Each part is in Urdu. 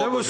Never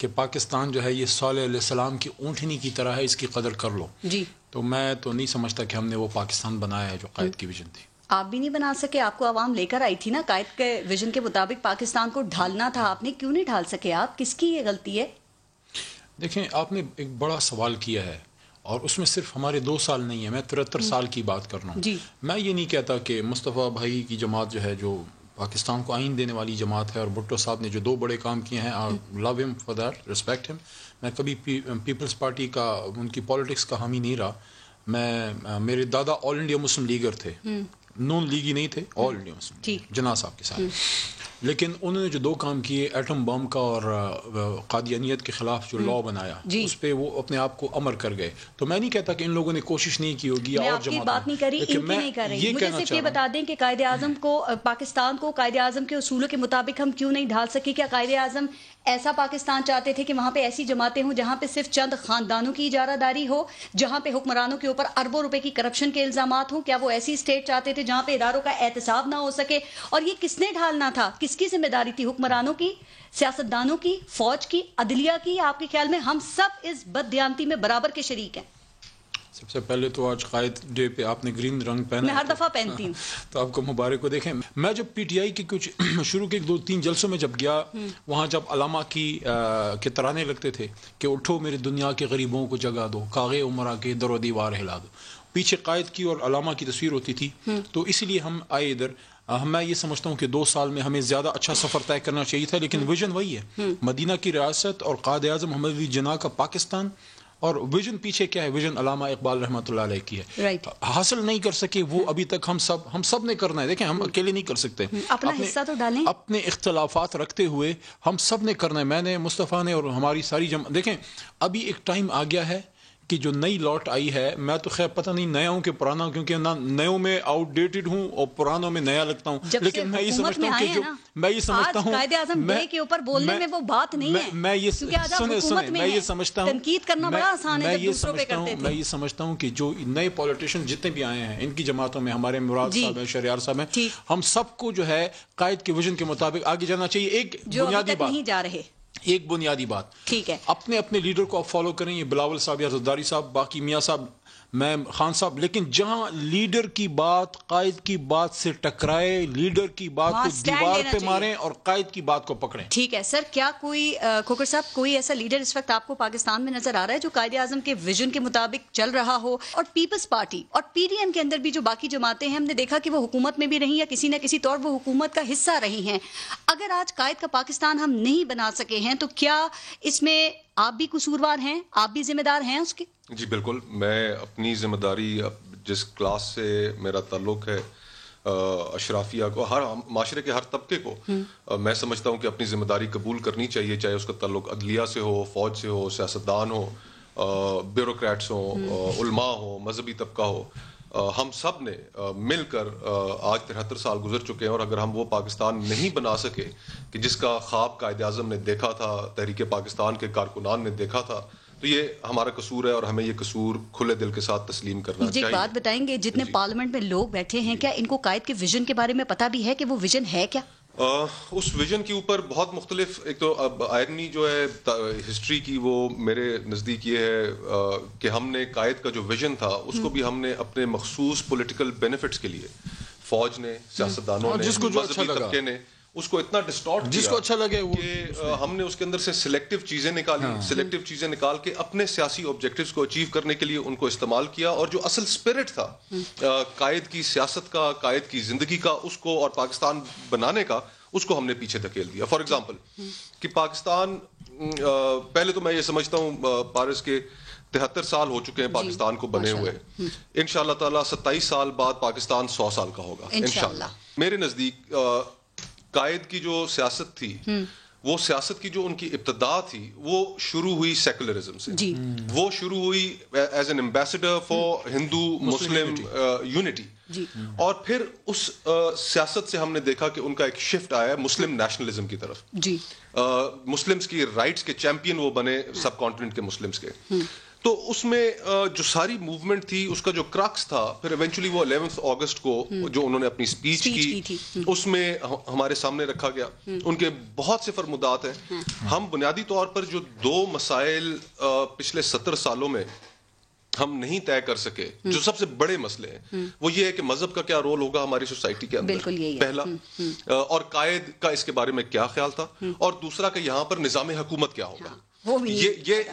کہ پاکستان جو ہے یہ صالح علیہ السلام کی اونٹنی کی طرح ہے, اس کی قدر کر لو. جی تو میں تو نہیں سمجھتا کہ ہم نے وہ پاکستان بنایا ہے جو قائد کی ویژن تھی. آپ بھی نہیں بنا سکے, آپ کو عوام لے کر آئی تھی نا, قائد کے ویژن کے مطابق پاکستان کو ڈھالنا تھا, آپ نے کیوں نہیں ڈھال سکے؟ آپ کس کی یہ غلطی ہے؟ دیکھیں, آپ نے ایک بڑا سوال کیا ہے اور اس میں صرف ہمارے 2 سال نہیں ہے, میں 73 سال کی بات کر رہا ہوں. جی. میں یہ نہیں کہتا کہ مصطفیٰ بھائی کی جماعت جو ہے, جو پاکستان کو آئین دینے والی جماعت ہے, اور بھٹو صاحب نے جو 2 بڑے کام کیے ہیں, آئی لو ہم فار دیٹ, ریسپیکٹ ہم. میں کبھی پیپلز پارٹی کا, ان کی پالیٹکس کا حامی نہیں رہا. میرے دادا آل انڈیا مسلم لیگر تھے, نون لیگی نہیں تھے, آل انڈیا مسلم, جناح صاحب کے ساتھ. لیکن انہوں نے جو 2 کام کیے, ایٹم بم کا اور قادیانیت کے خلاف جو لا بنایا, اس پہ وہ اپنے آپ کو امر کر گئے. تو میں نہیں کہتا کہ ان لوگوں نے کوشش نہیں کی ہوگی, میں اور آپ کی بات نہیں کر رہی, ان کی نہیں کر رہی. مجھے صرف یہ بتا دیں کہ قائد اعظم کو, پاکستان کو قائد اعظم کے اصولوں کے مطابق ہم کیوں نہیں ڈھال سکے؟ کیا قائد اعظم ایسا پاکستان چاہتے تھے کہ وہاں پہ ایسی جماعتیں ہوں جہاں پہ صرف چند خاندانوں کی اجارہ داری ہو, جہاں پہ حکمرانوں کے اوپر اربوں روپے کی کرپشن کے الزامات ہوں؟ کیا وہ ایسی اسٹیٹ چاہتے تھے جہاں پہ اداروں کا احتساب نہ ہو سکے؟ اور یہ کس نے ڈھالنا تھا؟ کس کی ذمہ داری تھی؟ حکمرانوں کی, سیاستدانوں کی, فوج کی, عدلیہ کی؟ آپ کے خیال میں ہم سب اس بددیانتی میں برابر کے شریک ہیں؟ سب سے پہلے تو آج قائد ڈے پہ آپ نے گرین رنگ پہنا, میں ہر دفعہ پہنتی ہوں, تو آپ کو مبارک ہو. دیکھیں, میں جب پی ٹی آئی کے کچھ شروع کے 2-3 جلسوں میں جب گیا, وہاں جب علامہ کے ترانے لگتے تھے کہ اٹھو میرے دنیا کے غریبوں کو جگہ دو, کاغے عمرہ کے در و دیوار ہلا دو, پیچھے قائد کی اور علامہ کی تصویر ہوتی تھی. تو اسی لیے ہم آئے ادھر. میں یہ سمجھتا ہوں کہ 2 سال میں ہمیں زیادہ اچھا سفر طے کرنا چاہیے تھا, لیکن ویژن وہی ہے, مدینہ کی ریاست اور قائد اعظم محمد علی جناح کا پاکستان. اور ویژن پیچھے کیا ہے؟ ویژن علامہ اقبال رحمۃ اللہ علیہ کی ہے. حاصل نہیں کر سکے وہ ابھی تک, ہم سب نے کرنا ہے. دیکھیں, ہم اکیلے نہیں کر سکتے, اپنا حصہ تو ڈالیں, اپنے اختلافات رکھتے ہوئے ہم سب نے کرنا ہے. میں نے, مصطفیٰ نے, اور ہماری ساری دیکھیں, ابھی ایک ٹائم آ گیا ہے کہ جو نئی لوٹ آئی ہے, میں تو خیر پتہ نہیں نیا ہوں کہ پرانا, کیونکہ نہ نیوں میں آؤٹ ڈیٹڈ ہوں اور پرانوں میں نیا لگتا ہوں. لیکن میں یہ سمجھتا ہوں کہ میں یہ سمجھتا ہوں قائد اعظم ڈے کے اوپر بولنے میں وہ بات نہیں ہے. میں یہ سمجھتا ہوں, تنقید کرنا بڑا آسان ہے جب دوسروں پہ کرتے تھے. میں یہ سمجھتا ہوں کہ جو نئے پولیٹیشین جتنے بھی آئے ہیں ان کی جماعتوں میں, ہمارے مراد صاحب ہیں, شہریار صاحب ہیں, ہم سب کو جو ہے قائد کے ویژن کے مطابق آگے جانا چاہیے. ایک بنیادی بات, نہیں جا رہے, ایک بنیادی بات, ٹھیک ہے, اپنے لیڈر کو آپ فالو کریں. یہ بلاول صاحب یا زرداری صاحب, باقی میاں صاحب, میں خان صاحب, لیکن جہاں لیڈر کی بات قائد کی بات سے ٹکرائے, لیڈر کی بات کو دیوار پہ ماریں اور قائد کی بات کو پکڑیں. ٹھیک ہے سر. کیا کوئی, کھوکھر صاحب, کوئی ایسا لیڈر اس وقت آپ کو پاکستان میں نظر آ رہا ہے جو قائد اعظم کے ویژن کے مطابق چل رہا ہو؟ اور پیپلز پارٹی اور پی ڈی ایم کے اندر بھی جو باقی جماعتیں ہیں, ہم نے دیکھا کہ وہ حکومت میں بھی رہی یا کسی نہ کسی طور وہ حکومت کا حصہ رہی ہیں. اگر آج قائد کا پاکستان ہم نہیں بنا سکے ہیں تو کیا اس میں آپ بھی قصوروار ہیں, آپ بھی ذمہ دار ہیں اس کے؟ جی بالکل. میں اپنی ذمہ داری, جس کلاس سے میرا تعلق ہے, اشرافیہ کو, ہر معاشرے کے ہر طبقے کو, میں سمجھتا ہوں کہ اپنی ذمہ داری قبول کرنی چاہیے, چاہے اس کا تعلق عدلیہ سے ہو, فوج سے ہو, سیاستدان ہو, بیوروکریٹس ہوں, علماء ہو, مذہبی طبقہ ہو. ہم سب نے مل کر آج 73 سال گزر چکے ہیں, اور اگر ہم وہ پاکستان نہیں بنا سکے کہ جس کا خواب قائد اعظم نے دیکھا تھا, تحریک پاکستان کے کارکنان نے دیکھا تھا, تو یہ ہمارا قصور ہے اور ہمیں یہ قصور کھلے دل کے ساتھ تسلیم کرنا چاہیے. مجھے ایک بات بتائیں گے, جتنے پارلیمنٹ میں لوگ بیٹھے ہیں, کیا ان کو قائد کے ویژن کے بارے میں پتہ بھی ہے کہ وہ ویژن ہے کیا؟ اس ویژن کے اوپر بہت مختلف, ایک تو آئرنی جو ہے ہسٹری کی, وہ میرے نزدیک یہ ہے کہ ہم نے قائد کا جو ویژن تھا اس کو بھی ہم نے اپنے مخصوص پولیٹیکل بینیفٹس کے لیے, فوج نے, سیاستدانوں نے, مذہبی طبقے نے اس کو اتنا ڈسٹارٹ جس کو اچھا لگے کہ ہم نے اس کے اندر سے سلیکٹو چیزیں نکالی, سلیکٹو چیزیں نکال کے اپنے سیاسی آبجیکٹیوز کو اچیو کرنے کے لیے ان کو استعمال کیا, اور جو اصل اسپرٹ تھا قائد کی سیاست کا, قائد کی زندگی کا, اس کو اور پاکستان بنانے کا, اس کو ہم نے پیچھے دھکیل دیا. فار ایگزامپل کہ پاکستان, پہلے تو میں یہ سمجھتا ہوں پارس کے 73 سال ہو چکے ہیں پاکستان کو بنے ہوئے, انشاءاللہ تعالی 27 سال بعد پاکستان 100 سال کا ہوگا انشاءاللہ. میرے نزدیک قائد کی جو سیاست تھی, وہ سیاست کی جو ان کی ابتدا تھی, وہ شروع ہوئی سیکولرزم سے, وہ شروع ہوئی as an ambassador for Hindu Muslim unity, اور پھر اس سیاست سے ہم نے دیکھا کہ ان کا ایک شفٹ آیا مسلم نیشنلزم کی طرف. مسلمز کی رائٹس کے چیمپئن وہ بنے, سب کانٹیننٹ کے مسلمز کے. تو اس میں جو ساری موومنٹ تھی اس کا جو کرکس تھا پھر ایونچولی وہ 11 اگست کو جو انہوں نے اپنی اسپیچ کی اس میں ہمارے سامنے رکھا گیا. ان کے بہت سے فرمودات ہیں. ہم بنیادی طور پر جو 2 مسائل پچھلے 70 سالوں میں ہم نہیں طے کر سکے جو سب سے بڑے مسئلے ہیں وہ یہ ہے کہ مذہب کا کیا رول ہوگا ہماری سوسائٹی کے اندر پہلا, اور قائد کا اس کے بارے میں کیا خیال تھا, اور دوسرا کہ یہاں پر نظام حکومت کیا ہوگا.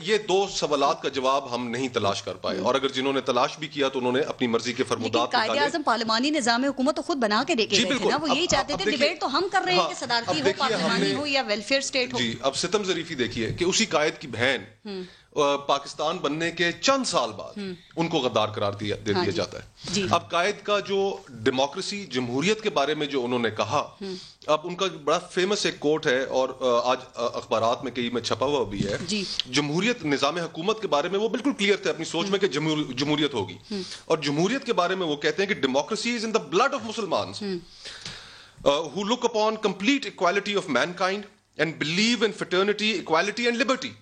یہ 2 سوالات کا جواب ہم نہیں تلاش کر پائے, اور اگر جنہوں نے تلاش بھی کیا تو انہوں نے اپنی مرضی کے فرمودات قائد اعظم پارلیمانی نظام حکومت تو خود بنا کے دیکھے گئے تھے نا, وہ یہی چاہتے تھے. ڈیبیٹ تو ہم کر رہے ہیں کہ صدارتی ہو, پارلیمانی ہو یا ویلفیئر اسٹیٹ ہو. جی اب ستم ظریفی دیکھیے کہ اسی قائد کی بہن پاکستان بننے کے چند سال بعد ان کو غدار قرار دے دیا جاتا ہے. اب قائد کا جو ڈیموکریسی جمہوریت کے بارے میں جو انہوں نے کہا, اب ان کا بڑا فیمس ایک کوٹ ہے اور آج اخبارات میں کئی میں چھپا ہوا بھی ہے. جمہوریت نظام حکومت کے بارے میں وہ بالکل کلیئر تھے اپنی سوچ میں کہ جمہوریت ہوگی, اور جمہوریت کے بارے میں وہ کہتے ہیں کہ democracy is in the blood of مسلمانز who look upon complete equality of mankind and believe in fraternity, equality and liberty.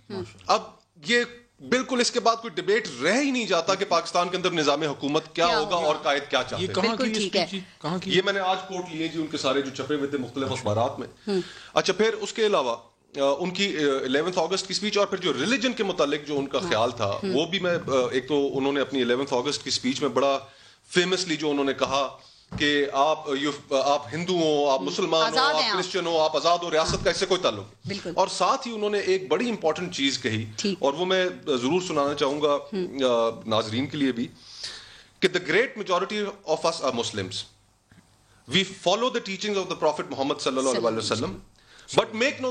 اب یہ بالکل اس کے بعد کوئی ڈیبیٹ رہ ہی نہیں جاتا کہ پاکستان کے اندر نظام حکومت کیا ہوگا اور قائد کیا چاہتے ہیں. بالکل ٹھیک ہے. یہ میں نے آج کوٹ لیے جی ان کے سارے جو چھپے ہوئے تھے مختلف اخبارات میں. اچھا پھر اس کے علاوہ ان کی 11 اگست کی اسپیچ, اور پھر جو ریلیجن کے متعلق جو ان کا خیال تھا وہ بھی میں ایک تو انہوں نے اپنی 11 اگست کی اسپیچ میں بڑا فیمسلی جو انہوں نے کہا کہ آپ ہندو ہو, آپ مسلمان ہو, آپ کرسچن ہو, آپ آزاد ہو, ریاست کا اس سے کوئی تعلق نہیں. اور ساتھ ہی انہوں نے ایک بڑی امپورٹنٹ چیز کہی, اور وہ میں ضرور سنانا چاہوں گا ناظرین کے لیے بھی, کہ the great majority of us are Muslims. We follow the teachings of the Prophet Muhammad sallallahu alaihi wasallam, but make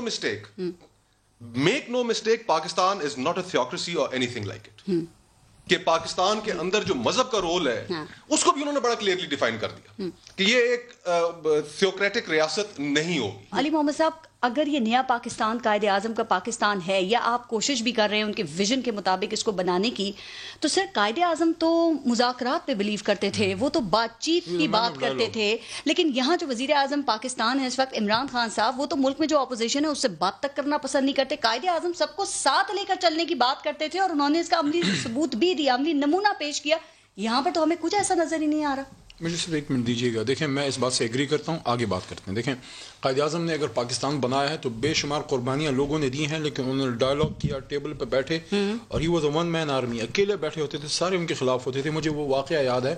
no mistake, Pakistan is not a theocracy or anything like it. کہ پاکستان کے اندر جو مذہب کا رول ہے اس کو بھی انہوں نے بڑا کلیئرلی ڈیفائن کر دیا کہ یہ ایک تھیوکریٹک ریاست نہیں ہوگی. علی محمد صاحب, اگر یہ نیا پاکستان قائد اعظم کا پاکستان ہے, یا آپ کوشش بھی کر رہے ہیں ان کے ویژن کے مطابق اس کو بنانے کی, تو سر قائد اعظم تو مذاکرات پہ بلیو کرتے تھے, وہ تو بات چیت کی بات کرتے تھے, لیکن یہاں جو وزیر اعظم پاکستان ہے اس وقت عمران خان صاحب, وہ تو ملک میں جو اپوزیشن ہے اس سے بات تک کرنا پسند نہیں کرتے. قائد اعظم سب کو ساتھ لے کر چلنے کی بات کرتے تھے, اور انہوں نے اس کا عملی ثبوت بھی دیا, عملی نمونہ پیش کیا. یہاں پر تو ہمیں کچھ ایسا نظر ہی نہیں آ رہا. مجھے صرف 1 منٹ دیجیے گا. دیکھیں میں اس بات سے ایگری کرتا ہوں, آگے بات کرتے ہیں. دیکھیں قائد اعظم نے اگر پاکستان بنایا ہے تو بے شمار قربانیاں لوگوں نے دی ہیں, لیکن انہوں نے ڈائلاگ کیا, ٹیبل پہ بیٹھے, اور he was a 1 man army, اکیلے بیٹھے ہوتے تھے, سارے ان کے خلاف ہوتے تھے. مجھے وہ واقعہ یاد ہے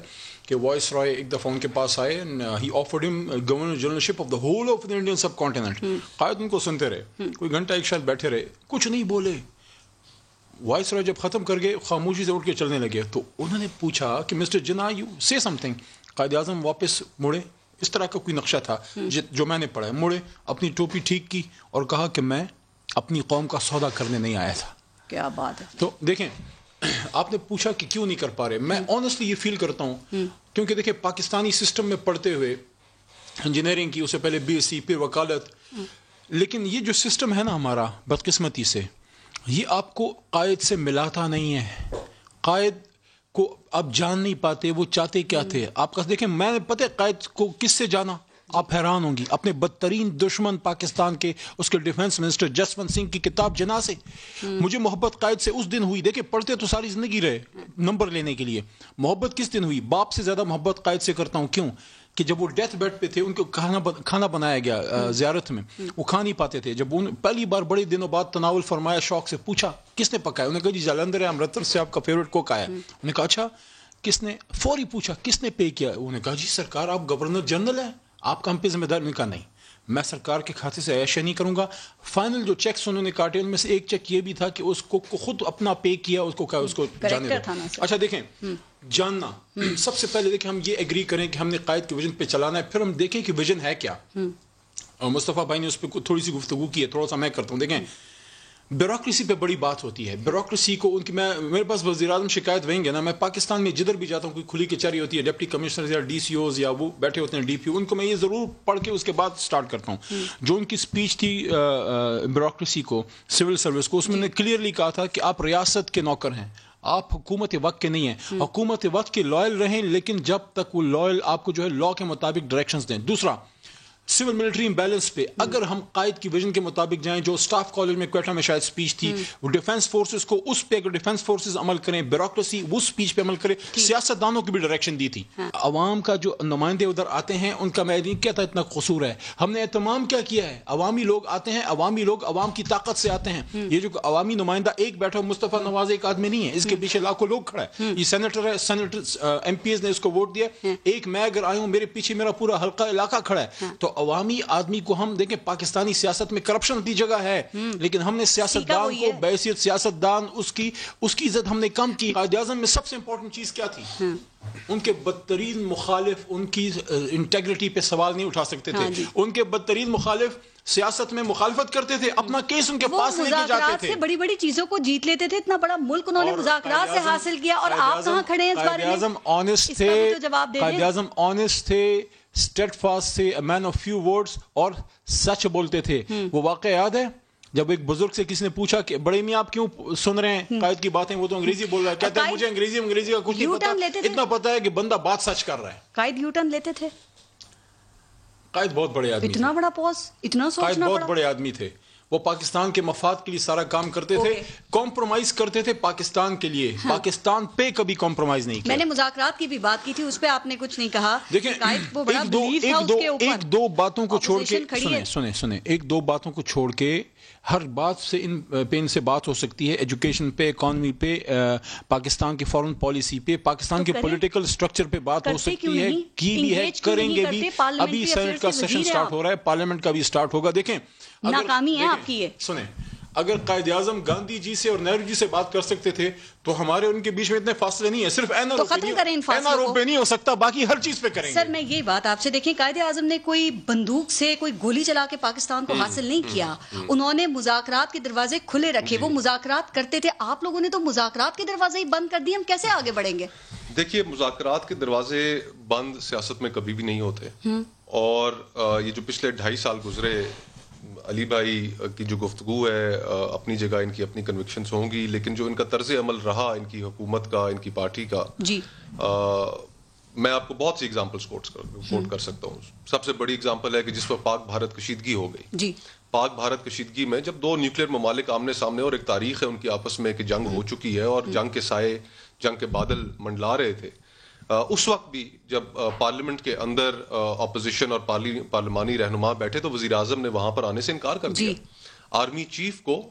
کہ وائس رائے ایک دفعہ ان کے پاس آئے, he offered him governor generalship of the whole of the Indian subcontinent. قائد ان کو سنتے رہے, کوئی گھنٹہ ایک شاید بیٹھے رہے, کچھ نہیں بولے. وائس رائے جب ختم کر گئے خاموشی سے اٹھ کے چلنے لگے, تو انہوں نے پوچھا کہ مسٹر جناح یو سے سم تھنگ. قائد اعظم واپس مڑے, اس طرح کا کوئی نقشہ تھا جو میں نے پڑھا ہے, مڑے, اپنی ٹوپی ٹھیک کی اور کہا کہ میں اپنی قوم کا سودا کرنے نہیں آیا تھا. کیا بات ہے. تو دیکھیں آپ نے پوچھا کہ کیوں نہیں کر پا رہے, میں آنیسٹلی یہ فیل کرتا ہوں کیونکہ دیکھیں پاکستانی سسٹم میں پڑھتے ہوئے انجینئرنگ کی, اس سے پہلے BSc, پھر وکالت, لیکن یہ جو سسٹم ہے نا ہمارا بدقسمتی سے, یہ آپ کو قائد سے ملاتا نہیں ہے. قائد کو آپ جان نہیں پاتے وہ چاہتے کیا تھے. آپ کا دیکھیں میں نے پتہ قائد کو کس سے جانا, آپ حیران ہوں گی, اپنے بدترین دشمن پاکستان کے اس کے ڈیفنس منسٹر جسونت سنگھ کی کتاب جناح سے. مجھے محبت قائد سے اس دن ہوئی, دیکھیں پڑھتے تو ساری زندگی رہے نمبر لینے کے لیے, محبت کس دن ہوئی, باپ سے زیادہ محبت قائد سے کرتا ہوں. کیوں کہ جب وہ ڈیتھ بیڈ پہ تھے ان کو کھانا بنایا گیا زیارت میں, وہ کھا نہیں پاتے تھے, جب ان پہلی بار بڑے دنوں بعد تناول فرمایا, شوق سے پوچھا کس نے پکایا, انہوں نے کہا جی جالندھر امرتسر سے آپ کا فیوریٹ کوک آیا. انہوں نے کہا اچھا کس نے, فوری پوچھا کس نے پے کیا, انہوں نے کہا جی سرکار آپ گورنر جنرل ہیں, آپ کا ہم پہ ذمہ دار. نے کہا نہیں, میں سرکار کے کھاتے سے عیاشی نہیں کروں گا. فائنل جو چیکس انہوں نے کاٹے ان میں سے ایک چیک یہ بھی تھا کہ اس کو خود اپنا پے کیا, اس کو کہا اس کو جانے دو. اچھا دیکھیں جاننا, سب سے پہلے دیکھیں ہم یہ ایگری کریں کہ ہم نے قائد کے ویژن پہ چلانا ہے, پھر ہم دیکھیں کہ ویژن ہے کیا. اور مصطفیٰ بھائی نے اس پہ تھوڑی سی گفتگو کی ہے, تھوڑا سا میں کرتا ہوں. دیکھیں بیوروکریسی پہ بڑی بات ہوتی ہے. بیوروکریسی کو ان کی, میرے پاس وزیر اعظم شکایت وہیں گے نا, میں پاکستان میں جدھر بھی جاتا ہوں کوئی کھلی کچہری ہوتی ہے, ڈپٹی کمشنر یا DCOs یا وہ بیٹھے ہوتے ہیں DPO, ان کو میں یہ ضرور پڑھ کے اس کے بعد سٹارٹ کرتا ہوں. جو ان کی اسپیچ تھی بیوروکریسی کو, سول سروس کو, اس میں نے کلیئرلی کہا تھا کہ آپ ریاست کے نوکر ہیں, آپ حکومت وقت کے نہیں ہیں. حکومت وقت کے لائل رہیں, لیکن جب تک وہ لائل آپ کو جو ہے لا کے مطابق ڈائریکشنز دیں. دوسرا سول ملٹری امبیلنس پہ اگر ہم قائد کی ویژن کے مطابق جائیں, جو اسٹاف کالج میں کوئٹہ میں شاید اسپیچ تھی, وہ ڈیفنس فورسز کو اس پہ, اگر ڈیفنس فورسز عمل کریں, بیوروکریسی وہ اسپیچ پہ عمل کرے, سیاست دانوں کی بھی ڈائریکشن دی تھی. عوام کا جو نمائندے ادھر آتے ہیں ان کا میں نہیں کہتا اتنا قصور ہے, ہم نے اہتمام کیا کیا ہے, عوامی لوگ آتے ہیں, عوامی لوگ عوام کی طاقت سے آتے ہیں. یہ جو عوامی نمائندہ ایک بیٹھا مصطفیٰ نواز ایک آدمی نہیں ہے, اس کے پیچھے لاکھوں لوگ کھڑا ہے. یہ سینیٹر ہے, ایم پی ایز نے اس کو ووٹ دیا. ایک میں اگر آیا ہوں, میرے پیچھے میرا پورا حلقہ علاقہ کھڑا ہے. تو عوامی آدمی کو ہم دیکھیں, پاکستانی سیاست میں کرپشن کی جگہ ہے, لیکن ہم نے سیاستدان کو بحیثیت سیاستدان اس کی عزت ہم نے کم کی. قائد اعظم میں سب سے امپورٹنٹ چیز کیا تھی, ان کے بدترین مخالف ان کی انٹیگریٹی پہ سوال نہیں اٹھا سکتے تھے. ان کے بدترین مخالف سیاست میں مخالفت کرتے تھے, اپنا کیس ان کے پاس لے کے جاتے تھے, بڑی بڑی چیزوں کو جیت لیتے تھے. اتنا بڑا ملک انہوں نے مذاکرات سے حاصل کیا, اور آپ کہاں کھڑے ہیں اس بارے میں؟ قائد اعظم آنیسٹ تھے, قائد اعظم آنیسٹ تھے, اسٹیڈ فاسٹ تھے, اے مین آف فیو ورڈز, اور سچ بولتے تھے. وہ واقعہ یاد ہے جب ایک بزرگ سے کسی نے پوچھا کہ بڑے میاں آپ کیوں سن رہے ہیں قائد کی باتیں, وہ تو انگریزی بول رہا ہے, کہتے ہیں مجھے انگریزی کا کچھ نہیں پتا, اتنا پتا ہے کہ بندہ بات سچ کر رہا ہے. قائد یو ٹرن لیتے تھے. قائد بہت بڑے آدمی, اتنا بڑا پوز, اتنا سوچنا قائد بہت بڑے آدمی تھے. وہ پاکستان کے مفاد کے لیے سارا کام کرتے تھے, کمپرومائز کرتے تھے پاکستان کے لیے, پاکستان پہ کبھی کمپرومائز نہیں کیا. میں نے مذاکرات کی بھی بات کی تھی, اس پہ آپ نے کچھ نہیں کہا. دیکھیں ایک دو باتوں کو چھوڑ کے سنیں, ایک دو باتوں کو چھوڑ کے ہر بات سے ان سے بات ہو سکتی ہے, ایجوکیشن پہ, اکانومی پہ, پاکستان کی فارن پالیسی پہ, پاکستان کے پولیٹیکل سٹرکچر پہ بات ہو سکتی ہے, کی بھی ہے, کریں گے بھی. ابھی سینٹ کا سیشن سٹارٹ ہو رہا ہے, پارلیمنٹ کا بھی سٹارٹ ہوگا. دیکھیں ناکامی ہے آپ کی یہ. سنیں, اگر قائد اعظم گاندھی جی سے اور نہرو جی سے بات کر سکتے تھے تو ہمارے ان کے بیچ میں اتنے فاصلے نہیں ہیں. صرف این آر او پہ نہیں ہو سکتا, باقی ہر چیز پہ کریں گے. سر میں یہ بات آپ سے, دیکھیں قائد اعظم نے کوئی بندوق سے کوئی گولی چلا کے پاکستان کو حاصل نہیں کیا. انہوں نے مذاکرات کے دروازے کھلے رکھے, وہ مذاکرات کرتے تھے. آپ لوگوں نے تو مذاکرات کے دروازے ہی بند کر دیے. ہم کیسے آگے بڑھیں گے؟ دیکھیے, مذاکرات کے دروازے بند سیاست میں کبھی بھی نہیں ہوتے, اور یہ جو پچھلے 2.5 سال گزرے, علی بھائی کی جو گفتگو ہے اپنی جگہ, ان کی اپنی کنوکشنز ہوں گی, لیکن جو ان کا طرز عمل رہا ان کی حکومت کا, ان کی پارٹی کا, میں آپ کو بہت سی ایگزامپلز کوٹ کر سکتا ہوں. سب سے بڑی ایگزامپل ہے کہ جس وقت پاک بھارت کشیدگی ہو گئی, پاک بھارت کشیدگی میں جب 2 نیوکلیر ممالک آمنے سامنے, اور ایک تاریخ ہے ان کی آپس میں کہ جنگ ہو چکی ہے, اور جنگ کے سائے, جنگ کے بادل منڈلا رہے تھے, اس وقت بھی جب پارلیمنٹ کے اندر اپوزیشن اور پارلیمانی رہنما بیٹھے تو وزیر اعظم نے وہاں پر آنے سے انکار کر دیا. آرمی چیف کو,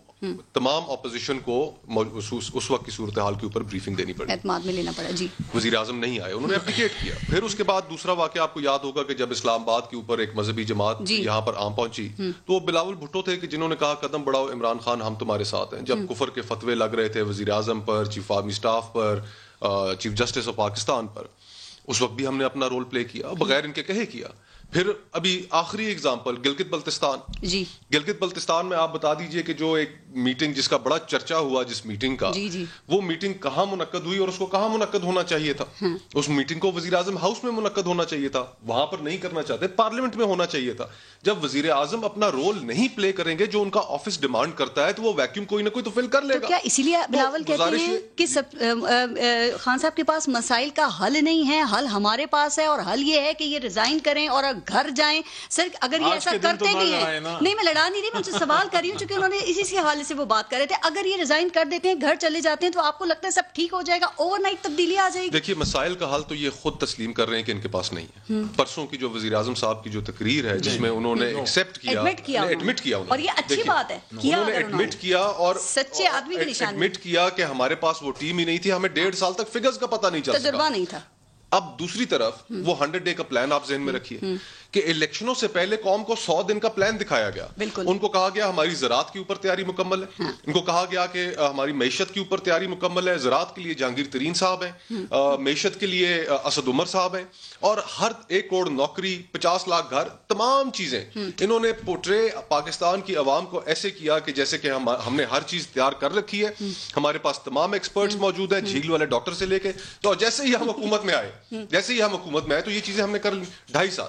تمام اپوزیشن کو اس وقت کی صورتحال کے اوپر بریفنگ دینی پڑی, اعتماد میں لینا پڑا. وزیر اعظم نہیں آئے, انہوں نے اپلیکیٹ کیا. پھر اس کے بعد دوسرا واقعہ آپ کو یاد ہوگا کہ جب اسلام آباد کے اوپر ایک مذہبی جماعت یہاں پر عام پہنچی, تو وہ بلاول بھٹو تھے کہ جنہوں نے کہا قدم بڑھاؤ عمران خان, ہم تمہارے ساتھ ہیں. جب کفر کے فتوے لگ رہے تھے وزیر اعظم پر, چیف آرمی اسٹاف پر, چیف جسٹس آف پاکستان پر, اس وقت بھی ہم نے اپنا رول پلے کیا, بغیر ان کے کہے کیا. پھر ابھی آخری ایگزامپل گلگت بلتستان. گلگت بلتستان میں آپ بتا دیجئے کہ جو ایک میٹنگ جس کا بڑا چرچا ہوا, جس میٹنگ کا, وہ میٹنگ کہاں منعقد ہوئی, اور اس کو کہاں منعقد ہونا چاہیے تھا. اس میٹنگ کو وزیر اعظم ہاؤس میں منعقد ہونا چاہیے تھا, وہاں پر نہیں کرنا چاہتے, پارلیمنٹ میں ہونا چاہیے تھا. جب وزیر اعظم اپنا رول نہیں پلے کریں گے جو ان کا آفس ڈیمانڈ کرتا ہے, تو وہ ویکیوم کوئی نہ کوئی تو فل کر لے گا. کیا اسی لیے بلاول کہتے ہیں کہ خان صاحب کے پاس مسائل کا حل نہیں ہے, حل ہمارے پاس ہے, اور حل یہ ہے کہ یہ ریزائن کریں اور گھر جائیں. سر اگر یہ ایسا کرتے بھی ہیں, نہیں میں لڑا نہیں رہی, میں ان سے سوال کر رہی ہوں, چونکہ انہوں نے اسی حوالے سے وہ بات کر رہے تھے. اگر یہ ریزائن کر دیتے ہیں, گھر چلے جاتے ہیں, تو آپ کو لگتا ہے سب ٹھیک ہو جائے گا, اوور نائٹ تبدیلی آ جائے گی؟ دیکھیے, مسائل کا حل تو یہ خود تسلیم کر رہے ہیں کہ ان کے پاس نہیں ہے. پرسوں کی جو وزیر اعظم صاحب کی جو تقریر ہے, جس میں انہوں نے ایکسپٹ کیا, ایڈمٹ کیا, اور یہ اچھی بات ہے, انہوں نے ایڈمٹ کیا, اور سچے آدمی کی نشانی, ایڈمٹ کیا کہ ہمارے پاس وہ ٹیم ہی نہیں تھی, ہمیں 1.5 سال تک فگرز کا پتہ نہیں چل سکا, تجربہ نہیں تھا. اب دوسری طرف وہ 100 ڈے کا پلان آپ ذہن میں رکھیے کہ الیکشنوں سے پہلے قوم کو 100 دن کا پلان دکھایا گیا. ان کو کہا گیا ہماری زراعت کے اوپر تیاری مکمل ہے, ان کو کہا گیا کہ ہماری معیشت کے اوپر تیاری مکمل ہے. زراعت کے لیے جہانگیر ترین صاحب ہیں, معیشت کے لیے اسد عمر صاحب ہیں, اور ہر 1 کروڑ نوکری, 50 لاکھ گھر, تمام چیزیں انہوں نے پورٹرے پاکستان کی عوام کو ایسے کیا کہ جیسے کہ ہم نے ہر چیز تیار کر رکھی ہے, ہمارے پاس تمام ایکسپرٹس موجود ہیں, جھیل والے ڈاکٹر سے لے کے. تو جیسے ہی ہم حکومت میں آئے تو یہ چیزیں ہم نے کر لی 2.5 سال.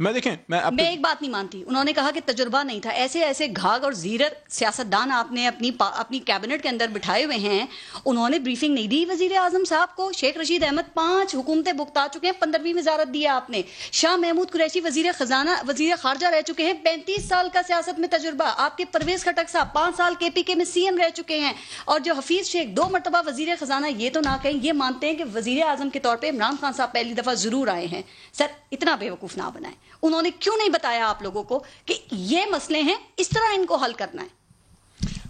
میں دیکھیں میں ایک بات نہیں مانتی. انہوں نے کہا کہ تجربہ نہیں تھا. ایسے ایسے گھاگ اور زیرت سیاستدان آپ نے اپنی کیبنٹ کے اندر بٹھائے ہوئے ہیں. انہوں نے بریفنگ نہیں دی وزیر اعظم صاحب کو. شیخ رشید احمد 5 حکومتیں بھگتا چکے ہیں, 15ویں وزارت دی آپ نے. شاہ محمود قریشی وزیر خارجہ رہ چکے ہیں, 35 سال کا سیاست میں تجربہ. آپ کے پرویز خٹک صاحب 5 سال KPK میں CM رہ چکے ہیں. اور جو حفیظ شیخ 2 مرتبہ وزیر خزانہ, یہ تو نہ کہیں, یہ مانتے ہیں کہ وزیر اعظم کے طور پہ عمران خان صاحب پہلی دفعہ ضرور آئے ہیں. سر اتنا بیوقوف نہ بنائیں. انہوں نے کیوں نہیں بتایا آپ لوگوں کو کہ یہ مسئلے ہیں, اس طرح ان کو حل کرنا ہے؟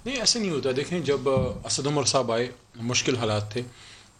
نہیں, ایسے نہیں ہوتا. دیکھیں, جب اسد عمر صاحب آئے مشکل حالات تھے,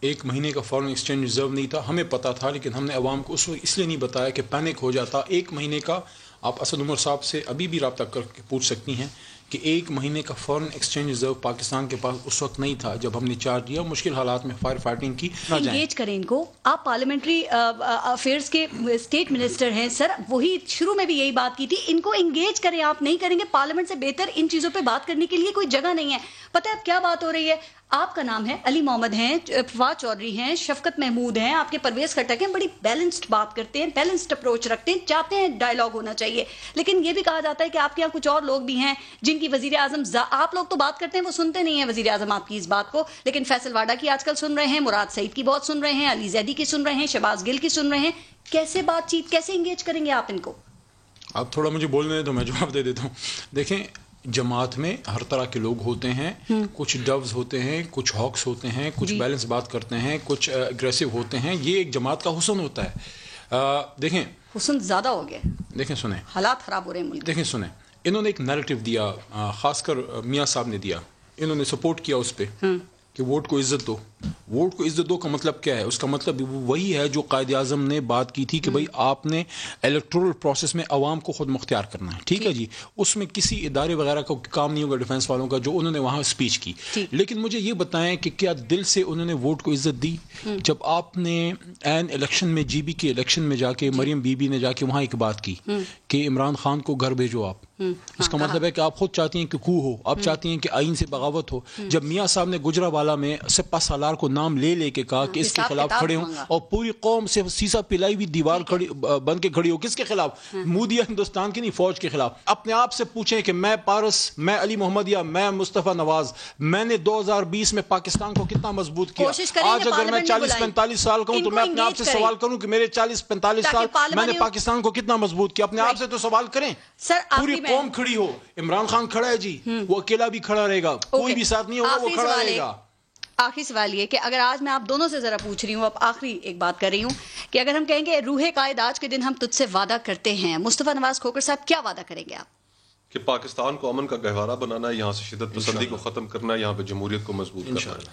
1 مہینے کا فارن ایکسچینج ریزرو نہیں تھا. ہمیں پتا تھا, لیکن ہم نے عوام کو اس لیے نہیں بتایا کہ پینک ہو جاتا. 1 مہینے کا آپ اسد عمر صاحب سے ابھی بھی رابطہ کر کے پوچھ سکتی ہیں کہ 1 مہینے کا فارن ایکسچینج ریزرو پاکستان کے پاس اس وقت نہیں تھا جب ہم نے چارج لیا. مشکل حالات میں فائر فائٹنگ کی. انگیج کریں ان کو. آپ پارلیمنٹری افیئرز کے اسٹیٹ منسٹر ہیں سر, وہی شروع میں بھی یہی بات کی تھی. ان کو انگیج کریں. آپ نہیں کریں گے پارلیمنٹ سے بہتر ان چیزوں پہ بات کرنے کے لیے کوئی جگہ نہیں ہے. پتہ ہے اب کیا بات ہو رہی ہے؟ آپ کا نام ہے علی محمد ہیں, فواد چودھری ہیں, شفقت محمود ہیں, آپ کے پرویز خٹک ہیں. بڑی بیلنسڈ بات کرتے ہیں, بیلنسڈ اپروچ رکھتے ہیں, چاہتے ہیں ڈائلاگ ہونا چاہیے. لیکن یہ بھی کہا جاتا ہے کہ آپ کے یہاں کچھ اور لوگ بھی ہیں جن کی وزیر اعظم آپ لوگ تو بات کرتے ہیں, وہ سنتے نہیں ہیں وزیر اعظم آپ کی اس بات کو. لیکن فیصل واڈا کی آج کل سن رہے ہیں, مراد سعید کی بہت سن رہے ہیں, علی زیدی کی سن رہے ہیں, شہباز گل کی سن رہے ہیں. کیسے بات چیت, کیسے انگیج کریں گے آپ ان کو؟ آپ تھوڑا مجھے بولنے دیں تو میں جواب دے دیتا ہوں. دیکھیں, جماعت میں ہر طرح کے لوگ ہوتے ہیں. کچھ ڈوز ہوتے ہیں, کچھ ہاکس ہوتے ہیں, کچھ بیلنس بات کرتے ہیں, کچھ اگریسو ہوتے ہیں. یہ ایک جماعت کا حسن ہوتا ہے. دیکھیں, حسن زیادہ ہو گیا. دیکھیں سنیں, حالات خراب ہو رہے ہیں ملک. دیکھیں سنیں, انہوں نے ایک نیریٹو دیا, خاص کر میاں صاحب نے دیا. انہوں نے سپورٹ کیا اس پہ کہ ووٹ کو عزت دو. ووٹ کو عزت دو کا مطلب کیا ہے؟ اس کا مطلب وہی ہے جو قائد اعظم نے بات کی تھی کہ بھائی آپ نے الیکٹورل پروسیس میں عوام کو خود مختار کرنا ہے. ٹھیک ہے جی, اس میں کسی ادارے وغیرہ کا کام نہیں ہوگا ڈیفنس والوں کا, جو انہوں نے وہاں اسپیچ کی. لیکن مجھے یہ بتائیں کہ کیا دل سے انہوں نے ووٹ کو عزت دی؟ جب آپ نے این الیکشن میں GB کے الیکشن میں جا کے مریم بی بی نے جا کے وہاں ایک بات کی کہ عمران خان کو گھر بھیجو آپ, اس کا مطلب ہے کہ آپ خود چاہتی ہیں کہ کو ہو, آپ چاہتی ہیں کہ آئین سے بغاوت ہو. جب میاں صاحب نے گجرانوالہ میں سپہ سالار کو نام لے کے کہا کہ اس کے خلاف کھڑے ہوں, اور پوری قوم سے سیسا پلائی ہوئی دیوار بن کے کھڑی ہو, کس کے خلاف؟ مودیہ ہندوستان کی نہیں, فوج کے خلاف. اپنے آپ سے پوچھیں کہ میں پارس, میں علی محمدیہ, میں مصطفیٰ نواز, میں نے 2020 میں پاکستان کو کتنا مضبوط کیا. آج اگر میں 40-45 سال کا ہوں تو میں اپنے آپ سے سوال کروں کہ میرے 40-45 سال میں نے پاکستان کو کتنا مضبوط کیا. اپنے آپ سے تو سوال کریں. پوری قوم کھڑی ہو, عمران خان کھڑا ہے جی, وہ اکیلا بھی کھڑا رہے گا, کوئی بھی ساتھ نہیں ہوگا, وہ کھڑا رہے گا. آخری سوال یہ کہ اگر آج میں آپ دونوں سے ذرا پوچھ رہی ہوں, اب آخری ایک بات کر رہی ہوں کہ اگر ہم کہیں گے روح قائد آج کے دن ہم تجھ سے وعدہ کرتے ہیں, مصطفیٰ نواز کھوکھر صاحب کیا وعدہ کریں گے آپ؟ کہ پاکستان کو امن کا گہوارہ بنانا ہے, یہاں سے شدت پسندی کو ختم کرنا ہے, یہاں پہ جمہوریت کو مضبوط کرنا ہے,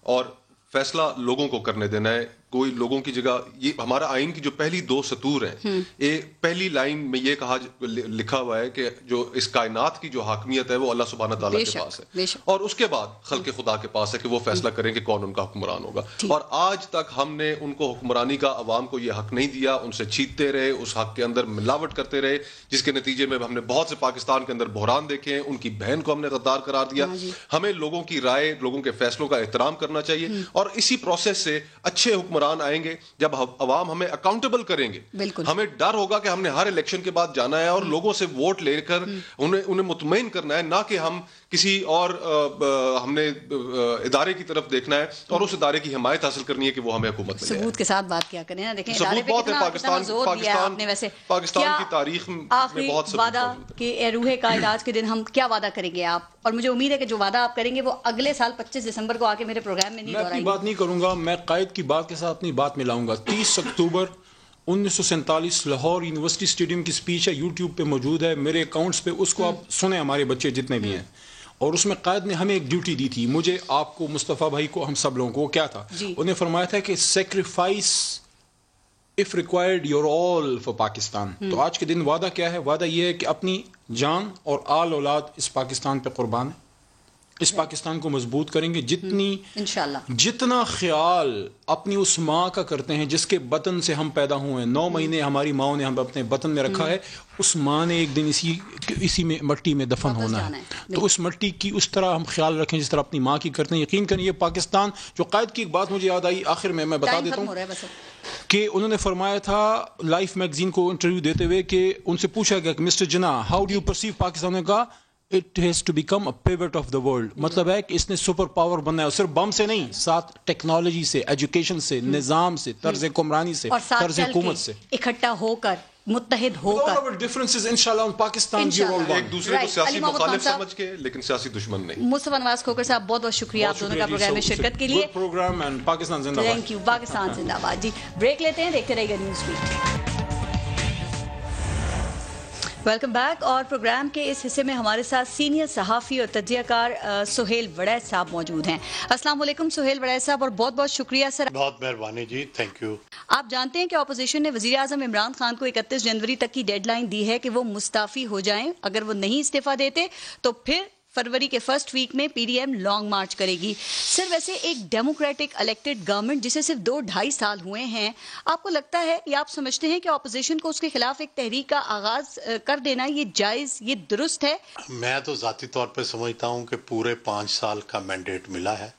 اور فیصلہ لوگوں کو کرنے دینا ہے. کوئی لوگوں کی جگہ, یہ ہمارا آئین کی جو پہلی 2 سطور ہیں, پہلی لائن میں یہ کہا لکھا ہوا ہے کہ جو اس کائنات کی جو حاکمیت ہے وہ اللہ سبحانہ تعالیٰ کے پاس ہے, اور اس کے بعد خلق خدا کے پاس ہے کہ وہ فیصلہ کریں کہ کون ان کا حکمران ہوگا. اور آج تک ہم نے ان کو حکمرانی کا, عوام کو یہ حق نہیں دیا. ان سے چھینتے رہے, اس حق کے اندر ملاوٹ کرتے رہے, جس کے نتیجے میں ہم نے بہت سے پاکستان کے اندر بحران دیکھے ہیں. ان کی بہن کو ہم نے غدار قرار دیا. ہمیں لوگوں کی رائے, لوگوں کے فیصلوں کا احترام کرنا چاہیے, اور اسی پروسیس سے اچھے حکمران آئیں گے جب عوام ہمیں اکاؤنٹیبل کریں گے. ہمیں ڈر ہوگا کہ ہم نے ہر الیکشن کے بعد جانا ہے اور لوگوں سے ووٹ لے کر انہیں مطمئن کرنا ہے, نہ کہ ہم کسی اور ہم نے ادارے کی طرف دیکھنا ہے اور اس ادارے کی حمایت حاصل کرنی ہے کہ وہ ہمیں حکومت میں لے. ثبوت کے ساتھ بات کیا کریں نا. دیکھیں ثبوت بہت ہے. پاکستان کی تاریخ میں بہت ثبوت. وعدہ کہ روح قائد آج کے دن ہم کیا وعدہ کریں گے آپ, اور مجھے امید ہے کہ جو وعدہ آپ کریں گے وہ اگلے سال 25 دسمبر کو آ کے میرے پروگرام میں نہیں دہرائیں گے. میں بات نہیں کروں گا, میں قائد کی بات کے ساتھ اپنی بات ملاؤں گا. 30 اکتوبر 1947 لاہور یونیورسٹی اسٹیڈیم کی اسپیچ ہے, یوٹیوب پہ موجود ہے, میرے اکاؤنٹس پہ, اس کو آپ سنیں, ہمارے بچے جتنے بھی ہیں. اور اس میں قائد نے ہمیں ایک ڈیوٹی دی تھی, مجھے, آپ کو, مصطفیٰ بھائی کو, ہم سب لوگوں کو. کیا تھا انہوں نے فرمایا تھا کہ sacrifice if required your all for Pakistan. تو آج کے دن وعدہ کیا ہے؟ وعدہ یہ ہے کہ اپنی جان اور آل اولاد اس پاکستان پہ قربان ہے, اس پاکستان کو مضبوط کریں گے. جتنا خیال اپنی اس ماں کا کرتے ہیں جس کے بطن سے ہم پیدا ہوئے ہیں, 9 مہینے ہماری ماں نے ہم اپنے بطن میں رکھا ہے, اس ماں نے ایک دن اسی میں مٹی میں دفن ہونا ہے. تو اس مٹی کی اس طرح ہم خیال رکھیں جس طرح اپنی ماں کی کرتے ہیں. یقین کریں یہ پاکستان, جو قائد کی ایک بات مجھے یاد آئی آخر میں بتا دیتا ہوں کہ انہوں نے فرمایا تھا لائف میگزین کو انٹرویو دیتے ہوئے کہ ان سے پوچھا گیا کہ mister Jinnah how do you perceive Pakistan نے کہا it has to become a pivot of the world. مطلب ہے کہ اس نے سپر پاور بننا ہے اور صرف بم سے نہیں, ساتھ ٹیکنالوجی سے, ایجوکیشن سے, نظام سے, طرز حکمرانی سے, طرز حکومت سے اکٹھا ہو کر, متحد ہو کر. ڈفرنسز انشاءاللہ پاکستان بھی ایک دوسرے کو سیاسی مخالف سمجھ کے لیکن سیاسی دشمن نہیں. مصطفیٰ نواز کھوکر صاحب بہت بہت شکریہ آپ دونوں کا پروگرام میں شرکت کے لیے. پروگرام اینڈ پاکستان زندہ باد. Thank you. پاکستان زندہ باد. جی بریک لیتے ہیں, دیکھتے رہیے گا نیوز بیٹ. Welcome back. اور پروگرام کے اس حصے میں ہمارے ساتھ سینئر صحافی اور تجزیہ کار سہیل وڑیچ صاحب موجود ہیں. السلام علیکم سہیل وڑیچ صاحب, اور بہت بہت شکریہ سر. بہت مہربانی جی, تھینک یو. آپ جانتے ہیں کہ اپوزیشن نے وزیر اعظم عمران خان کو 31 جنوری تک کی ڈیڈ لائن دی ہے کہ وہ مستعفی ہو جائیں. اگر وہ نہیں استعفیٰ دیتے تو پھر فروری کے فرسٹ ویک میں P D M long march کرے گی. سر ویسے ایک ڈیموکریٹک الیکٹڈ گورنمنٹ جسے صرف 2-2.5 سال ہوئے ہیں, آپ کو لگتا ہے یا آپ سمجھتے ہیں کہ اپوزیشن کو اس کے خلاف ایک تحریک کا آغاز کر دینا یہ جائز, یہ درست ہے؟ میں تو ذاتی طور پہ سمجھتا ہوں کہ پورے 5 سال کا مینڈیٹ ملا ہے,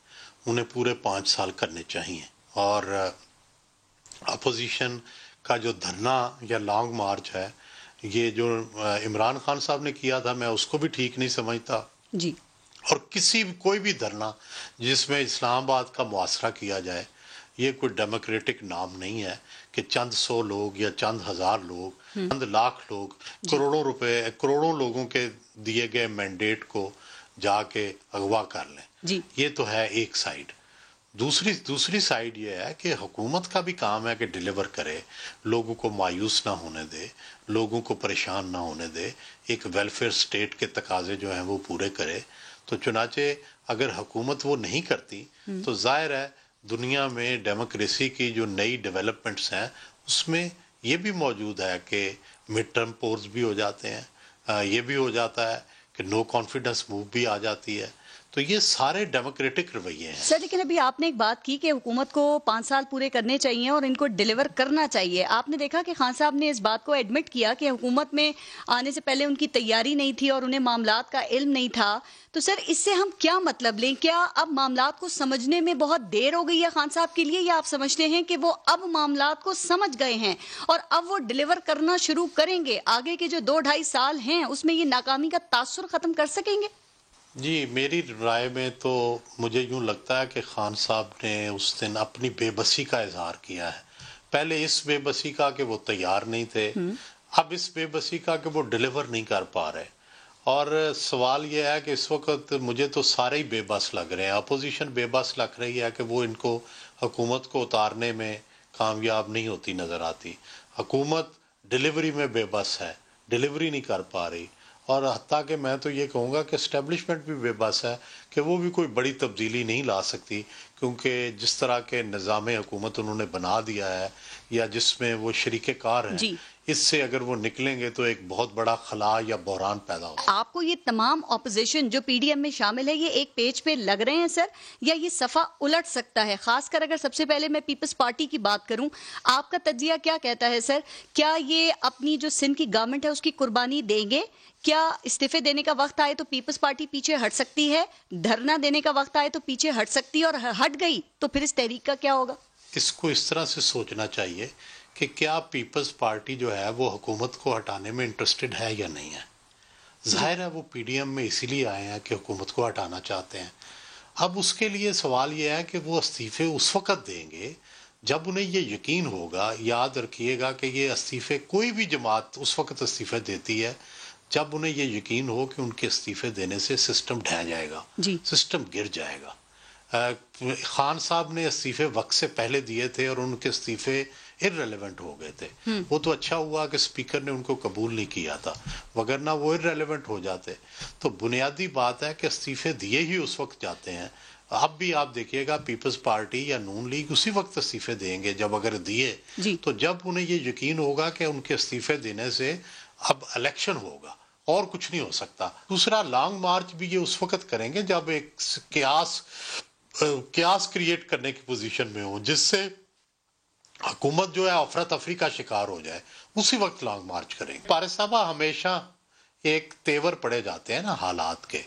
انہیں پورے 5 سال کرنے چاہیے. اور اپوزیشن کا جو دھرنا یا لانگ مارچ ہے, یہ جو عمران خان صاحب نے کیا تھا, میں اس کو بھی ٹھیک نہیں سمجھتا جی. اور کوئی بھی دھرنا جس میں اسلام آباد کا محاصرہ کیا جائے, یہ کوئی ڈیموکریٹک نام نہیں ہے کہ چند 100 لوگ یا چند 1000 لوگ, چند لاکھ لوگ کروڑوں روپے, کروڑوں لوگوں کے دیے گئے مینڈیٹ کو جا کے اغوا کر لیں. جی. یہ تو ہے ایک سائیڈ. دوسری سائیڈ یہ ہے کہ حکومت کا بھی کام ہے کہ ڈیلیور کرے, لوگوں کو مایوس نہ ہونے دے, لوگوں کو پریشان نہ ہونے دے, ایک ویلفیئر سٹیٹ کے تقاضے جو ہیں وہ پورے کرے. تو چنانچہ اگر حکومت وہ نہیں کرتی تو ظاہر ہے دنیا میں ڈیموکریسی کی جو نئی ڈیولپمنٹس ہیں اس میں یہ بھی موجود ہے کہ مڈ ٹرم پولز بھی ہو جاتے ہیں, یہ بھی ہو جاتا ہے کہ نو کانفیڈنس موو بھی آ جاتی ہے. تو یہ سارے ڈیموکریٹک رویے ہیں. سر لیکن ابھی آپ نے ایک بات کی کہ حکومت کو 5 سال پورے کرنے چاہیے اور ان کو ڈیلیور کرنا چاہیے. آپ نے دیکھا کہ خان صاحب نے اس بات کو ایڈمٹ کیا کہ حکومت میں آنے سے پہلے ان کی تیاری نہیں تھی اور انہیں معاملات کا علم نہیں تھا. تو سر اس سے ہم کیا مطلب لیں؟ کیا اب معاملات کو سمجھنے میں بہت دیر ہو گئی ہے خان صاحب کے لیے, یا آپ سمجھتے ہیں کہ وہ اب معاملات کو سمجھ گئے ہیں اور اب وہ ڈیلیور کرنا شروع کریں گے؟ آگے کے جو 2-2.5 سال ہیں اس میں یہ ناکامی کا تاثر ختم کر سکیں گے؟ جی, میری رائے میں تو مجھے یوں لگتا ہے کہ خان صاحب نے اس دن اپنی بے بسی کا اظہار کیا ہے. پہلے اس بے بسی کا کہ وہ تیار نہیں تھے, اب اس بے بسی کا کہ وہ ڈیلیور نہیں کر پا رہے. اور سوال یہ ہے کہ اس وقت مجھے تو سارے ہی بے بس لگ رہے ہیں. اپوزیشن بے بس لگ رہی ہے کہ وہ ان کو حکومت کو اتارنے میں کامیاب نہیں ہوتی نظر آتی. حکومت ڈیلیوری میں بے بس ہے, ڈیلیوری نہیں کر پا رہی. اور حتیٰ کہ میں تو یہ کہوں گا کہ اسٹیبلشمنٹ بھی بے بس ہے کہ وہ بھی کوئی بڑی تبدیلی نہیں لا سکتی, کیونکہ جس طرح کے نظام حکومت انہوں نے بنا دیا ہے یا جس میں وہ شریک کار ہیں, جی. اس سے اگر وہ نکلیں گے تو ایک بہت بڑا خلا یا بحران پیدا ہوگا. آپ کو یہ تمام اپوزیشن جو پی ڈی ایم میں شامل ہے یہ ایک پیج پہ لگ رہے ہیں سر, یا یہ صفحہ الٹ سکتا ہے؟ خاص کر اگر سب سے پہلے میں پیپلز پارٹی کی بات کروں, آپ کا تجزیہ کیا کہتا ہے سر؟ کیا یہ اپنی جو سندھ کی گورنمنٹ ہے اس کی قربانی دیں گے؟ کیا استعفے دینے کا وقت آئے تو پیپلز پارٹی پیچھے ہٹ سکتی ہے؟ دھرنا دینے کا وقت آئے تو پیچھے ہٹ سکتی ہے, اور ہٹ گئی تو پھر اس تحریک کا کیا ہوگا؟ اس کو اس طرح سے سوچنا چاہیے کہ کیا پیپلز پارٹی جو ہے وہ حکومت کو ہٹانے میں انٹرسٹڈ ہے یا نہیں ہے. ظاہر ہے وہ پی ڈی ایم میں اسی لیے آئے ہیں کہ حکومت کو ہٹانا چاہتے ہیں. اب اس کے لیے سوال یہ ہے کہ وہ استعفے اس وقت دیں گے جب انہیں یہ یقین ہوگا. یاد رکھیے گا کہ یہ استعفے کوئی بھی جماعت اس وقت استعفے دیتی ہے جب انہیں یہ یقین ہو کہ ان کے استعفے دینے سے سسٹم ڈھہ جائے گا, سسٹم گر جائے گا. خان صاحب نے استعفے وقت سے پہلے دیے تھے اور ان کے استعفے irrelevant ہو گئے تھے. وہ تو اچھا ہوا کہ اسپیکر نے ان کو قبول نہیں کیا تھا, وگرنہ وہ irrelevant ہو جاتے. تو بنیادی بات ہے کہ استعفے دیے ہی اس وقت جاتے ہیں. اب بھی آپ دیکھیے گا پیپلز پارٹی یا نون لیگ اسی وقت استعفے دیں گے جب اگر دیے, تو جب انہیں یہ یقین ہوگا کہ ان کے استعفے دینے سے اب الیکشن ہوگا اور کچھ نہیں ہو سکتا. دوسرا, لانگ مارچ بھی یہ اس وقت کریں گے جب ایک قیاس کریٹ کرنے کی پوزیشن میں ہوں جس سے حکومت جو ہے افراتفری کا شکار ہو جائے, اسی وقت لانگ مارچ کریں گے. پارس صاحبہ, ہمیشہ ایک تیور پڑے جاتے ہیں نا حالات کے.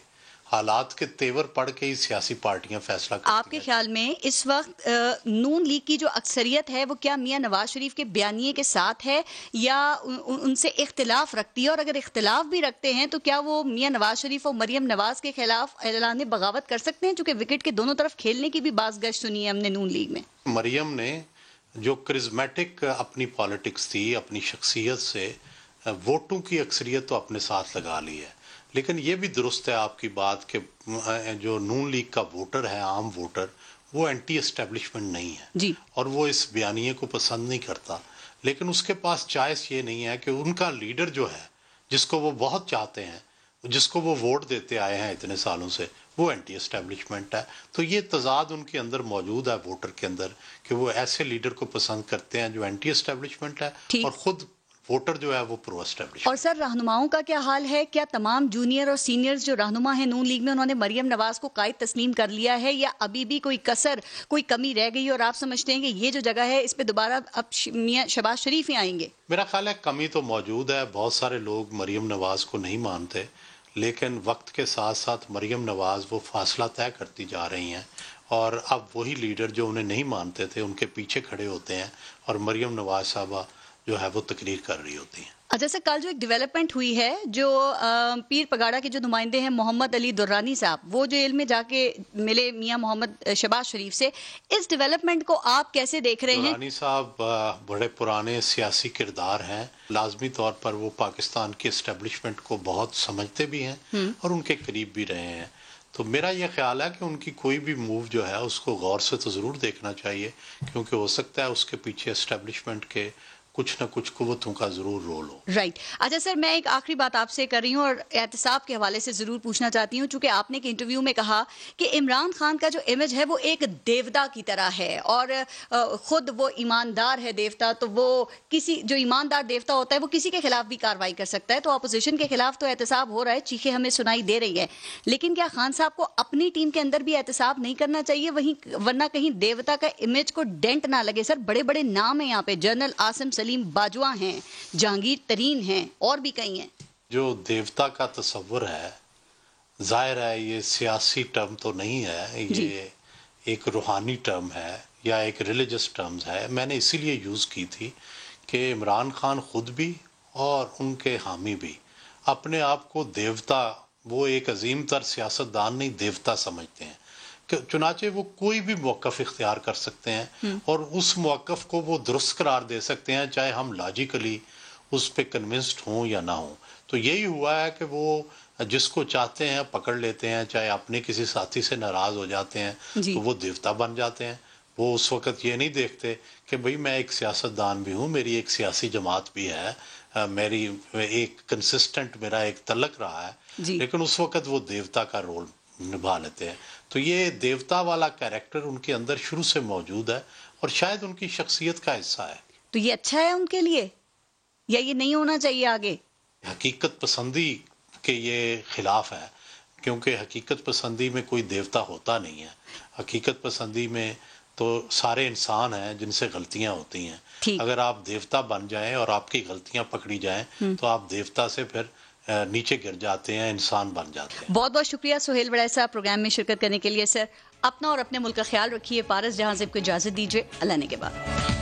حالات کے تیور پڑھ کے ہی سیاسی پارٹیاں فیصلہ کرتی ہیں۔ آپ کے خیال میں اس وقت نون لیگ کی جو اکثریت ہے وہ کیا میاں نواز شریف کے بیانیے کے ساتھ ہے یا ان سے اختلاف رکھتی ہے؟ اور اگر اختلاف بھی رکھتے ہیں تو کیا وہ میاں نواز شریف اور مریم نواز کے خلاف اعلان بغاوت کر سکتے ہیں؟ چونکہ وکٹ کے دونوں طرف کھیلنے کی بھی باز گشت سنی ہے ہم نے نون لیگ میں۔ مریم نے جو کرزمیٹک اپنی پالیٹکس تھی، اپنی شخصیت سے ووٹوں کی اکثریت تو اپنے ساتھ لگا لی ہے، لیکن یہ بھی درست ہے آپ کی بات کہ جو نون لیگ کا ووٹر ہے، عام ووٹر، وہ اینٹی اسٹیبلشمنٹ نہیں ہے جی، اور وہ اس بیانیے کو پسند نہیں کرتا، لیکن اس کے پاس چوائس یہ نہیں ہے کہ ان کا لیڈر جو ہے جس کو وہ بہت چاہتے ہیں، جس کو وہ ووٹ دیتے آئے ہیں اتنے سالوں سے، وہ اینٹی اسٹیبلشمنٹ ہے۔ تو یہ تضاد ان کے اندر موجود ہے ووٹر کے اندر کہ وہ ایسے لیڈر کو پسند کرتے ہیں جو اینٹی اسٹیبلشمنٹ ہے اور خود ووٹر جو ہے وہ پرو اسٹیبلشمنٹ۔ اور سر رہنماؤں کا کیا حال ہے؟ کیا تمام جونیئر اور سینئرز جو رہنما ہیں نون لیگ میں انہوں نے مریم نواز کو قائد تسلیم کر لیا ہے یا ابھی بھی کوئی کسر، کوئی کمی رہ گئی اور آپ سمجھتے ہیں کہ یہ جو جگہ ہے اس پہ دوبارہ اب میاں شہباز شریف ہی آئیں گے؟ میرا خیال ہے کمی تو موجود ہے، بہت سارے لوگ مریم نواز کو نہیں مانتے، لیکن وقت کے ساتھ ساتھ مریم نواز وہ فاصلہ طے کرتی جا رہی ہیں اور اب وہی لیڈر جو انہیں نہیں مانتے تھے ان کے پیچھے کھڑے ہوتے ہیں اور مریم نواز صاحبہ جو ہے وہ تقریر کر رہی ہوتی ہیں۔ اچھا سر، کل جو ایک ڈیولپمنٹ ہوئی ہے، جو پیر پگاڑا کے جو نمائندے ہیں محمد علی درانی صاحب، وہ جو علم میں جا کے ملے میاں محمد شہباز شریف سے، اس ڈیولپمنٹ کو آپ کیسے دیکھ رہے ہیں؟ درانی صاحب بڑے پرانے سیاسی کردار ہیں، لازمی طور پر وہ پاکستان کی اسٹیبلشمنٹ کو بہت سمجھتے بھی ہیں اور ان کے قریب بھی رہے ہیں، تو میرا یہ خیال ہے کہ ان کی کوئی بھی موو جو ہے اس کو غور سے تو ضرور دیکھنا چاہیے، کیونکہ ہو سکتا ہے اس کے پیچھے اسٹیبلشمنٹ کے کچھ نہ کچھ قوتوں کا ضرور رول ہو۔ رائٹ۔ اچھا سر، میں ایک آخری بات آپ سے کر رہی ہوں اور احتساب کے حوالے سے ضرور پوچھنا چاہتی ہوں، چونکہ آپ نے ایک انٹرویو میں کہا کہ عمران خان کا جو امیج ہے وہ ایک دیوتا کی طرح ہے اور خود وہ ایماندار ہے دیوتا، تو وہ کسی جو ایماندار دیوتا ہوتا ہے وہ کسی کے خلاف بھی کارروائی کر سکتا ہے، تو اپوزیشن کے خلاف تو احتساب ہو رہا ہے، چیخیں ہمیں سنائی دے رہی ہے، لیکن کیا خان صاحب کو اپنی ٹیم کے اندر بھی احتساب نہیں کرنا چاہیے وہیں، ورنہ کہیں دیوتا کا امیج کو ڈینٹ نہ لگے؟ سر بڑے بڑے نام ہیں یہاں پہ، جنرل عاصم سلیم باجوہ ہیں، جہانگیر ترین ہیں، اور بھی کئی ہیں۔ جو دیوتا کا تصور ہے، ظاہر ہے یہ سیاسی ٹرم تو نہیں ہے، یہ ایک روحانی ٹرم ہے یا ایک ریلیجس ٹرمز ہے۔ میں نے اسی لیے یوز کی تھی کہ عمران خان خود بھی اور ان کے حامی بھی اپنے آپ کو دیوتا، وہ ایک عظیم تر سیاستدان نہیں، دیوتا سمجھتے ہیں، چنانچہ وہ کوئی بھی موقف اختیار کر سکتے ہیں اور اس موقف کو وہ درست قرار دے سکتے ہیں، چاہے ہم لاجیکلی اس پہ کنونسڈ ہوں یا نہ ہوں۔ تو یہی ہوا ہے کہ وہ جس کو چاہتے ہیں پکڑ لیتے ہیں، چاہے اپنے کسی ساتھی سے ناراض ہو جاتے ہیں تو وہ دیوتا بن جاتے ہیں۔ وہ اس وقت یہ نہیں دیکھتے کہ بھئی میں ایک سیاستدان بھی ہوں، میری ایک سیاسی جماعت بھی ہے، میری ایک کنسسٹنٹ میرا ایک تعلق رہا ہے، لیکن اس وقت وہ دیوتا کا رول نبھا لیتے ہیں۔ تو یہ دیوتا والا کیریکٹر ان کے اندر شروع سے موجود ہے اور شاید ان کی شخصیت کا حصہ ہے۔ تو یہ اچھا ہے ان کے لیے یا یہ نہیں ہونا چاہیے آگے؟ حقیقت پسندی کے یہ خلاف ہے، کیونکہ حقیقت پسندی میں کوئی دیوتا ہوتا نہیں ہے، حقیقت پسندی میں تو سارے انسان ہیں جن سے غلطیاں ہوتی ہیں۔ اگر آپ دیوتا بن جائیں اور آپ کی غلطیاں پکڑی جائیں تو آپ دیوتا سے پھر نیچے گر جاتے ہیں، انسان بن جاتے ہیں۔ بہت بہت شکریہ سہیل وڑائچ صاحب پروگرام میں شرکت کرنے کے لیے۔ سر اپنا اور اپنے ملک کا خیال رکھیے، پارس جہاں زیب کو اجازت دیجیے، اللہ نے کے بعد۔